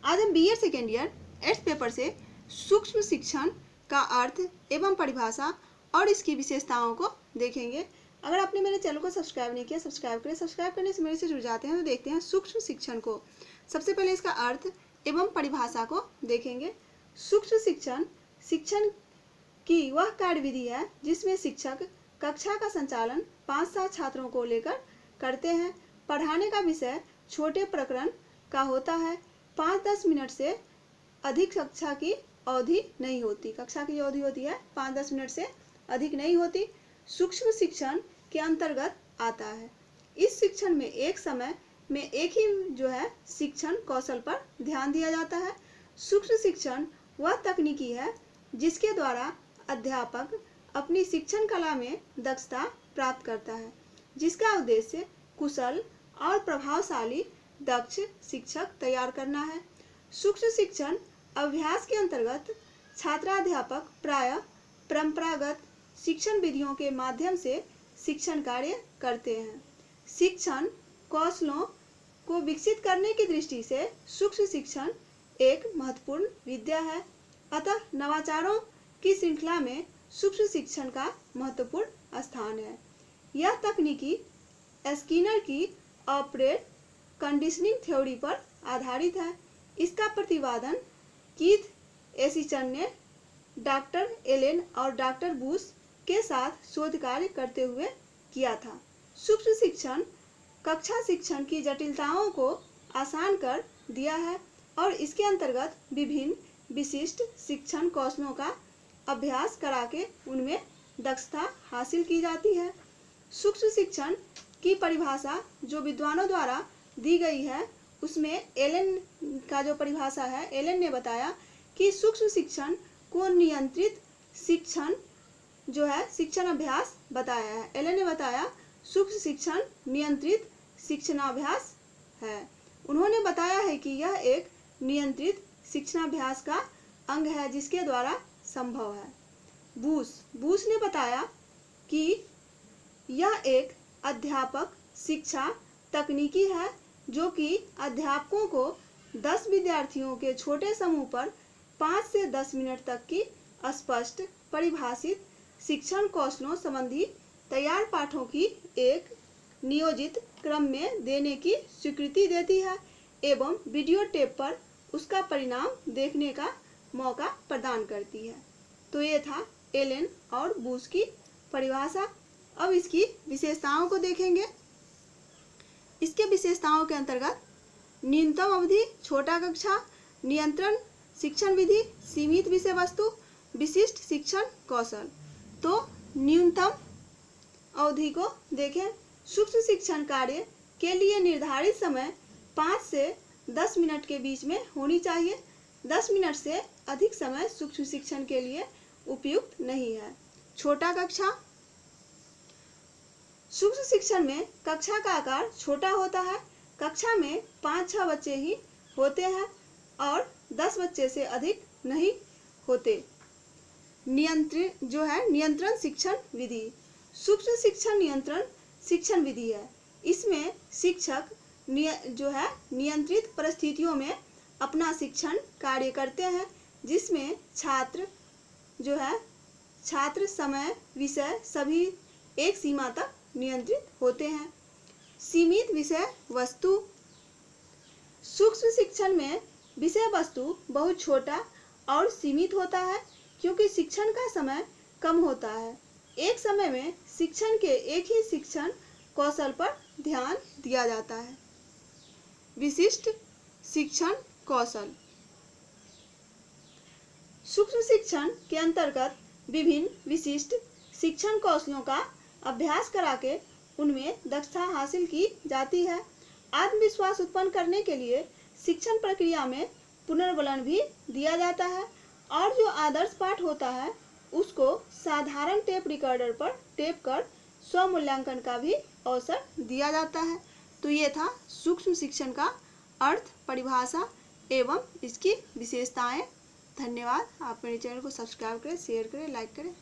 आज हम B Ed second year eighth paper से सूक्ष्म शिक्षण का अर्थ एवं परिभाषा और इसकी विशेषताओं को देखेंगे। अगर आपने मेरे चैनल को सब्सक्राइब नहीं किया, सब्सक्राइब करें। सब्सक्राइब करने से मेरे से जुड़ जाते हैं। तो देखते हैं सूक्ष्म शिक्षण को। सबसे पहले इसका अर्थ एवं परिभाषा को देखेंगे। सूक्ष्म शिक्षण शिक्षण की वह कार्यविधि है जिसमें शिक्षक कक्षा का संचालन 5-7 छात्रों को लेकर करते हैं। पढ़ाने का विषय छोटे प्रकरण का होता है। 5-10 मिनट से अधिक कक्षा की अवधि नहीं होती। कक्षा की अवधि होती है 5-10 मिनट से अधिक नहीं होती। सूक्ष्म शिक्षण के अंतर्गत आता है। इस शिक्षण में एक समय में एक ही शिक्षण कौशल पर ध्यान दिया जाता है। सूक्ष्म शिक्षण वह तकनीकी है जिसके द्वारा अध्यापक अपनी शिक्षण कला में दक्षता प्राप्त करता है, जिसका उद्देश्य कुशल और प्रभावशाली दक्ष शिक्षक तैयार करना है। सूक्ष्म शिक्षण अभ्यास के अंतर्गत छात्राध्यापक प्रायः परंपरागत शिक्षण विधियों के माध्यम से शिक्षण कार्य करते हैं। शिक्षण कौशलों को विकसित करने की दृष्टि से सूक्ष्म शिक्षण एक महत्वपूर्ण विद्या है। अतः नवाचारों की श्रृंखला में सूक्ष्म शिक्षण का महत्वपूर्ण स्थान है। यह तकनीकी स्किनर की ऑपरेट कंडीशनिंग थ्योरी पर आधारित है। इसका प्रतिपादन कीथ एसिचन ने डॉक्टर एलेन और डॉक्टर बूश के साथ शोध कार्य करते हुए किया था। सूक्ष्म शिक्षण कक्षा शिक्षण की जटिलताओं को आसान कर दिया है और इसके अंतर्गत विभिन्न विशिष्ट शिक्षण कौशलों का अभ्यास करा के उनमें दक्षता हासिल की जाती है। सूक्ष्म शिक्षण की परिभाषा जो विद्वानों द्वारा दी गई है, उसमें एलन का जो परिभाषा है, एलन ने बताया कि सूक्ष्म शिक्षण को नियंत्रित शिक्षण शिक्षण अभ्यास बताया है। एलन ने बताया सूक्ष्म शिक्षण नियंत्रित शिक्षणाभ्यास है। उन्होंने बताया है कि यह एक नियंत्रित शिक्षणाभ्यास का अंग है जिसके द्वारा संभव है। बूश ने बताया कि यह एक अध्यापक शिक्षा तकनीकी है जो कि अध्यापकों को 10 विद्यार्थियों के छोटे समूह पर 5 से 10 मिनट तक की स्पष्ट परिभाषित शिक्षण कौशलों संबंधी तैयार पाठों की एक नियोजित क्रम में देने की स्वीकृति देती है एवं वीडियो टेप पर उसका परिणाम देखने का मौका प्रदान करती है। तो ये था एलेन और बूश की परिभाषा। अब इसकी विशेषताओं को देखेंगे। इसके विशेषताओं के अंतर्गत न्यूनतम अवधि, छोटा कक्षा, नियंत्रण शिक्षण विधि, सीमित विषय वस्तु, विशिष्ट शिक्षण कौशल। तो न्यूनतम अवधि को देखें। सूक्ष्म शिक्षण कार्य के लिए निर्धारित समय 5 से 10 मिनट के बीच में होनी चाहिए। 10 मिनट से अधिक समय सूक्ष्म शिक्षण के लिए उपयुक्त नहीं है। छोटा कक्षा, सूक्ष्म शिक्षण में कक्षा का आकार छोटा होता है। कक्षा में 5-6 बच्चे ही होते हैं और 10 बच्चे से अधिक नहीं होते। नियंत्रण शिक्षण विधि। सूक्ष्म शिक्षण नियंत्रण शिक्षण विधि है। इसमें शिक्षक नियंत्रित परिस्थितियों में अपना शिक्षण कार्य करते हैं, जिसमें छात्र समय विषय सभी एक सीमा तक नियंत्रित होते हैं। सीमित विषय वस्तु। सूक्ष्म शिक्षण में विषय वस्तु बहुत छोटा और सीमित होता है क्योंकि शिक्षण का समय कम होता है। एक समय में शिक्षण के एक ही शिक्षण कौशल पर ध्यान दिया जाता है। विशिष्ट शिक्षण कौशल। सूक्ष्म शिक्षण के अंतर्गत विभिन्न विशिष्ट शिक्षण कौशलों का अभ्यास करा के उनमें दक्षता हासिल की जाती है। आत्मविश्वास उत्पन्न करने के लिए शिक्षण प्रक्रिया में पुनर्बलन भी दिया जाता है और जो आदर्श पाठ होता है उसको साधारण टेप रिकॉर्डर पर टेप कर स्व-मूल्यांकन का भी अवसर दिया जाता है। तो ये था सूक्ष्म शिक्षण का अर्थ, परिभाषा एवं इसकी विशेषताएं। धन्यवाद। आप मेरे चैनल को सब्सक्राइब करें, शेयर करें, लाइक करें।